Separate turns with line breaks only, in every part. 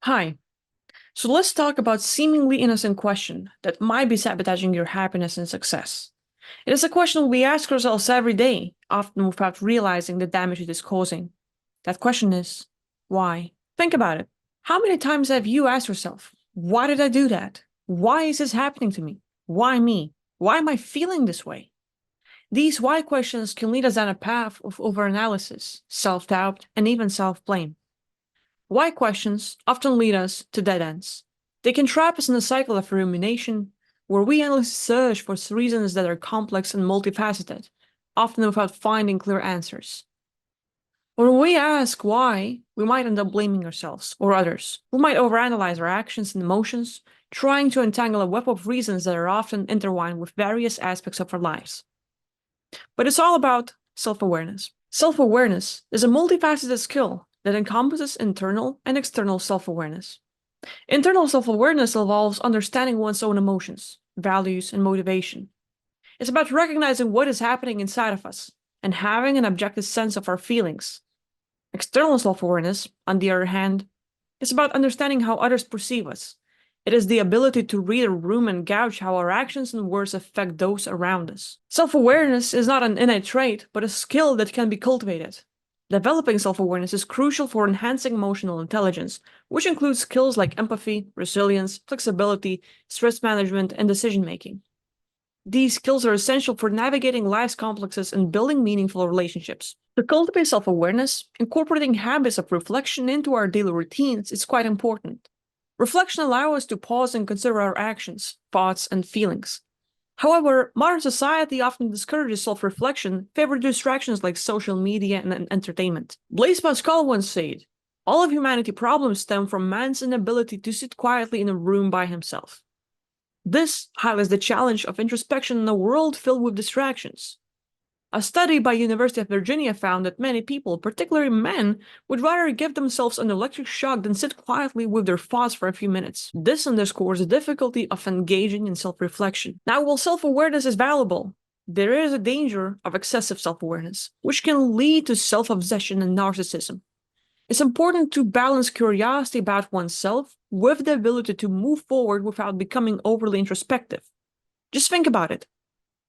Hi. So let's talk about seemingly innocent question that might be sabotaging your happiness and success. It is a question we ask ourselves every day, often without realizing the damage it is causing. That question is, why? Think about it. How many times have you asked yourself, why did I do that? Why is this happening to me? Why me? Why am I feeling this way? These why questions can lead us down a path of overanalysis, self-doubt, and even self-blame. Why questions often lead us to dead ends. They can trap us in a cycle of rumination, where we endlessly search for reasons that are complex and multifaceted, often without finding clear answers. When we ask why, we might end up blaming ourselves or others. We might overanalyze our actions and emotions, trying to untangle a web of reasons that are often intertwined with various aspects of our lives. But it's all about self-awareness. Self-awareness is a multifaceted skill that encompasses internal and external self-awareness. Internal self-awareness involves understanding one's own emotions, values, and motivation. It's about recognizing what is happening inside of us and having an objective sense of our feelings. External self-awareness, on the other hand, is about understanding how others perceive us. It is the ability to read a room and gauge how our actions and words affect those around us. Self-awareness is not an innate trait, but a skill that can be cultivated. Developing self-awareness is crucial for enhancing emotional intelligence, which includes skills like empathy, resilience, flexibility, stress management, and decision-making. These skills are essential for navigating life's complexes and building meaningful relationships. To cultivate self-awareness, incorporating habits of reflection into our daily routines is quite important. Reflection allows us to pause and consider our actions, thoughts, and feelings. However, modern society often discourages self-reflection, favoring distractions like social media and entertainment. Blaise Pascal once said, "All of humanity's problems stem from man's inability to sit quietly in a room by himself." This highlights the challenge of introspection in a world filled with distractions. A study by University of Virginia found that many people, particularly men, would rather give themselves an electric shock than sit quietly with their thoughts for a few minutes. This underscores the difficulty of engaging in self-reflection. Now, while self-awareness is valuable, there is a danger of excessive self-awareness, which can lead to self-obsession and narcissism. It's important to balance curiosity about oneself with the ability to move forward without becoming overly introspective. Just think about it.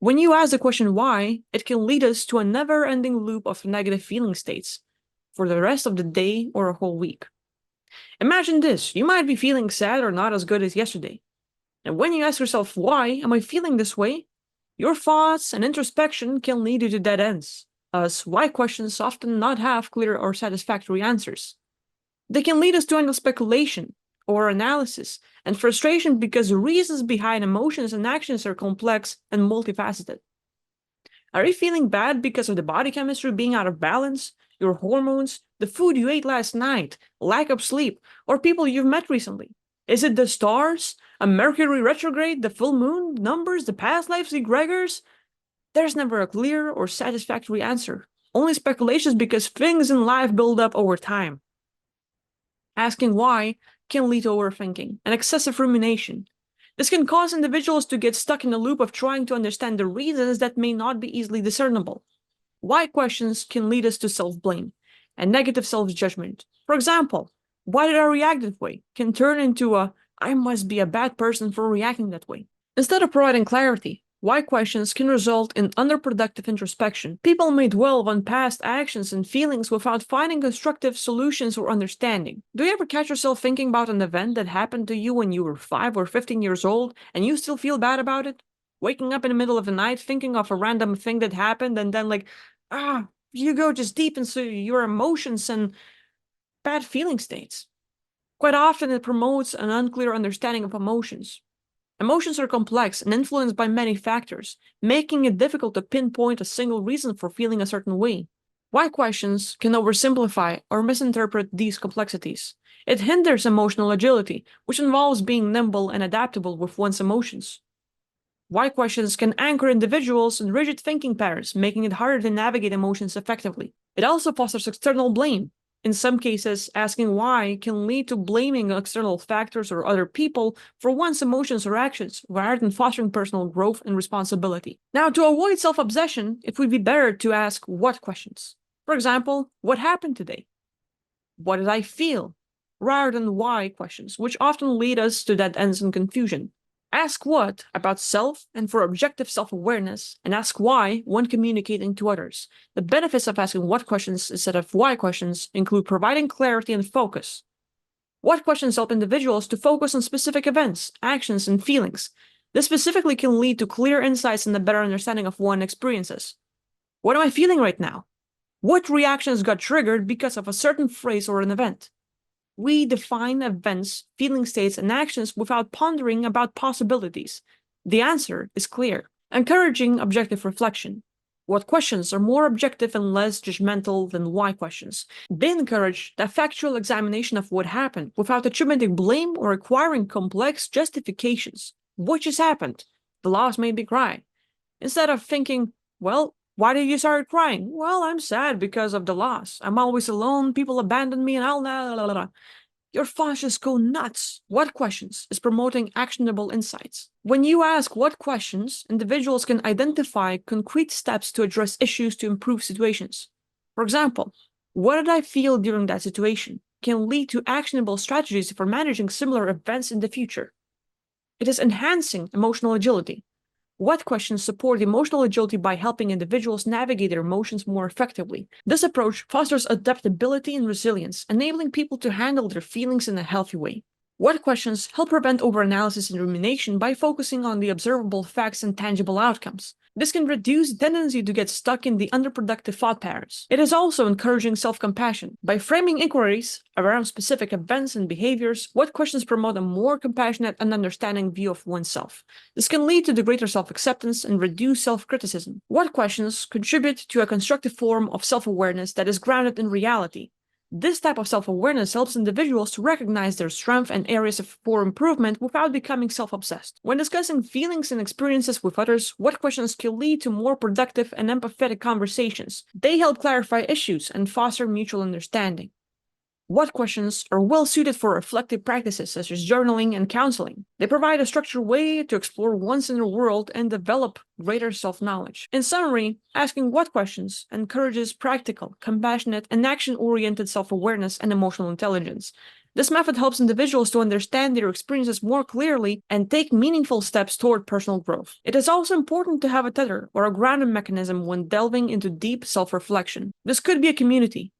When you ask the question why, it can lead us to a never-ending loop of negative feeling states for the rest of the day or a whole week. Imagine this, you might be feeling sad or not as good as yesterday. And when you ask yourself, why am I feeling this way? Your thoughts and introspection can lead you to dead ends, as why questions often not have clear or satisfactory answers. They can lead us to endless speculation or analysis and frustration because the reasons behind emotions and actions are complex and multifaceted. Are you feeling bad because of the body chemistry being out of balance, your hormones, the food you ate last night, lack of sleep, or people you've met recently? Is it the stars, a Mercury retrograde, the full moon, numbers, the past lives egregors? There's never a clear or satisfactory answer. Only speculations because things in life build up over time. Asking why can lead to overthinking and excessive rumination. This can cause individuals to get stuck in a loop of trying to understand the reasons that may not be easily discernible. Why questions can lead us to self-blame and negative self-judgment. For example, why did I react that way can turn into a I must be a bad person for reacting that way. Instead of providing clarity, why questions can result in underproductive introspection. People may dwell on past actions and feelings without finding constructive solutions or understanding. Do you ever catch yourself thinking about an event that happened to you when you were 5 or 15 years old and you still feel bad about it? Waking up in the middle of the night thinking of a random thing that happened and then you go just deep into your emotions and bad feeling states. Quite often it promotes an unclear understanding of emotions. Emotions are complex and influenced by many factors, making it difficult to pinpoint a single reason for feeling a certain way. Why questions can oversimplify or misinterpret these complexities. It hinders emotional agility, which involves being nimble and adaptable with one's emotions. Why questions can anchor individuals in rigid thinking patterns, making it harder to navigate emotions effectively. It also fosters external blame. In some cases, asking why can lead to blaming external factors or other people for one's emotions or actions, rather than fostering personal growth and responsibility. Now, to avoid self-obsession, it would be better to ask what questions. For example, what happened today? What did I feel? rather than why questions, which often lead us to dead ends and confusion. Ask what about self and for objective self-awareness, and ask why when communicating to others. The benefits of asking what questions instead of why questions include providing clarity and focus. What questions help individuals to focus on specific events, actions, and feelings? This specifically can lead to clear insights and a better understanding of one's experiences. What am I feeling right now? What reactions got triggered because of a certain phrase or an event? We define events, feeling states, and actions without pondering about possibilities. The answer is clear. Encouraging objective reflection. What questions are more objective and less judgmental than why questions? They encourage the factual examination of what happened without attributing blame or requiring complex justifications. What just happened? The loss made me cry. Instead of thinking, well, why did you start crying? Well, I'm sad because of the loss. I'm always alone, people abandon me, and I'll la. Your thoughts just go nuts. What questions is promoting actionable insights. When you ask what questions, individuals can identify concrete steps to address issues to improve situations. For example, what did I feel during that situation? Can lead to actionable strategies for managing similar events in the future. It is enhancing emotional agility. What questions support emotional agility by helping individuals navigate their emotions more effectively? This approach fosters adaptability and resilience, enabling people to handle their feelings in a healthy way. What questions help prevent overanalysis and rumination by focusing on the observable facts and tangible outcomes? This can reduce the tendency to get stuck in the underproductive thought patterns. It is also encouraging self-compassion. By framing inquiries around specific events and behaviors, what questions promote a more compassionate and understanding view of oneself. This can lead to the greater self-acceptance and reduce self-criticism. What questions contribute to a constructive form of self-awareness that is grounded in reality? This type of self-awareness helps individuals to recognize their strengths and areas for improvement without becoming self-obsessed. When discussing feelings and experiences with others, what questions can lead to more productive and empathetic conversations? They help clarify issues and foster mutual understanding. What questions are well suited for reflective practices such as journaling and counseling? They provide a structured way to explore one's inner world and develop greater self-knowledge. In summary, asking what questions encourages practical, compassionate, and action-oriented self-awareness and emotional intelligence. This method helps individuals to understand their experiences more clearly and take meaningful steps toward personal growth. It is also important to have a tether or a grounding mechanism when delving into deep self-reflection. This could be a community,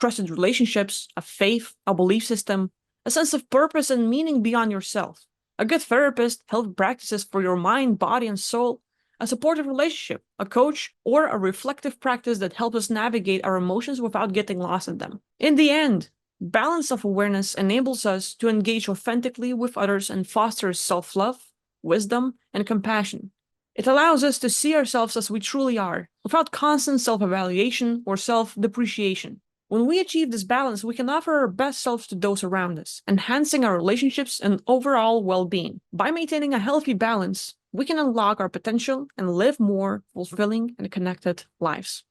trusted relationships, a faith, a belief system, a sense of purpose and meaning beyond yourself, a good therapist, health practices for your mind, body, and soul, a supportive relationship, a coach, or a reflective practice that helps us navigate our emotions without getting lost in them. In the end, balanced self-awareness enables us to engage authentically with others and fosters self-love, wisdom, and compassion. It allows us to see ourselves as we truly are, without constant self-evaluation or self-depreciation. When we achieve this balance, we can offer our best selves to those around us, enhancing our relationships and overall well-being. By maintaining a healthy balance, we can unlock our potential and live more fulfilling and connected lives.